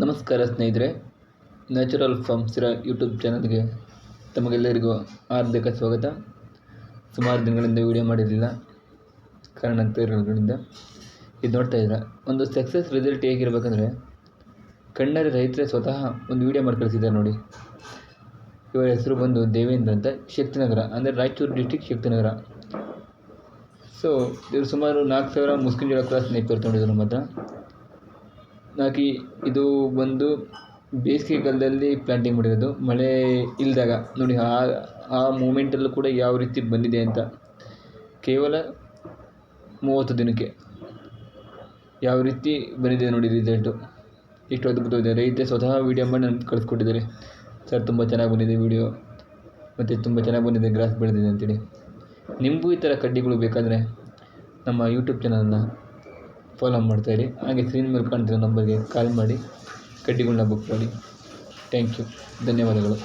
ನಮಸ್ಕಾರ ಸ್ನೇಹಿತರೆ, natural ಫಾರ್ಮ್ಸ್ರ YouTube ಚಾನಲ್ಗೆ ತಮಗೆಲ್ಲರಿಗೂ ಹಾರ್ದಿಕ ಸ್ವಾಗತ. ಸುಮಾರು ದಿನಗಳಿಂದ ವಿಡಿಯೋ ಮಾಡಿರಲಿಲ್ಲ, ಕಾರಣಾಂತರಗಳಿಂದ. ಇದು ನೋಡ್ತಾ ಇದ್ದೀರಾ, ಒಂದು ಸಕ್ಸಸ್ ರಿಸಲ್ಟ್ ಹೇಗಿರಬೇಕಂದ್ರೆ ಕಣ್ಣಾರೆ ರೈತರೇ ಸ್ವತಃ ಒಂದು ವಿಡಿಯೋ ಮಾಡಿ ಕಳಿಸಿದ್ದಾರೆ ನೋಡಿ. ಇವರ ಹೆಸರು ಬಂದು ದೇವೇಂದ್ರ ಅಂತ, ಶಕ್ತಿನಗರ ಅಂದರೆ ರಾಯಚೂರು ಡಿಸ್ಟಿಕ್ ಶಕ್ತಿನಗರ. ಸೊ ಇವರು ಸುಮಾರು 4,000 ಮುಸ್ಕಿನ್ ಜೋಳ ಕ್ರಾಸ್ ನೇಪಿಯರ್ ತೊಗೊಂಡಿದ್ರು ನಮ್ಮ ಹತ್ರ. ಇದು ಬಂದು ಬೇಸಿಗೆಗಾಲದಲ್ಲಿ ಪ್ಲಾಂಟಿಂಗ್ ಮಾಡಿರೋದು, ಮಳೆ ಇಲ್ಲದಾಗ ನೋಡಿ. ಆ ಮೂಮೆಂಟಲ್ಲೂ ಕೂಡ ಯಾವ ರೀತಿ ಬಂದಿದೆ ಅಂತ, ಕೇವಲ 30 ದಿನಕ್ಕೆ ಯಾವ ರೀತಿ ಬಂದಿದೆ ನೋಡಿ ರಿಸಲ್ಟು. ಎಷ್ಟು ಅದ್ಭುತವಿದೆ. ರೈತ ಸ್ವತಃ ವೀಡಿಯೋ ಮಾಡಿ ನನಗೆ ಕಳಿಸ್ಕೊಟ್ಟಿದ್ದಾರೆ. ಸರ್, ತುಂಬ ಚೆನ್ನಾಗಿ ಬಂದಿದೆ ವೀಡಿಯೋ, ಮತ್ತು ತುಂಬ ಚೆನ್ನಾಗಿ ಬಂದಿದೆ, ಗ್ರಾಸ್ ಬೆಳೆದಿದೆ ಅಂತೇಳಿ. ನಿಮಗೂ ಈ ಥರ ಕಡ್ಡಿಗಳು ಬೇಕಾದರೆ ನಮ್ಮ ಯೂಟ್ಯೂಬ್ ಚಾನಲನ್ನು ಫಾಲೋ ಮಾಡ್ತಾಯಿರಿ. ಹಾಗೆ ಸ್ಕ್ರೀನ್ ಮೇಲೆ ಕಾಣ್ತಿರೋ ನಂಬರ್ಗೆ ಕಾಲ್ ಮಾಡಿ ಕಡ್ಡಿಗಳನ್ನ ಬುಕ್ ಮಾಡಿ. ಥ್ಯಾಂಕ್ ಯು, ಧನ್ಯವಾದಗಳು.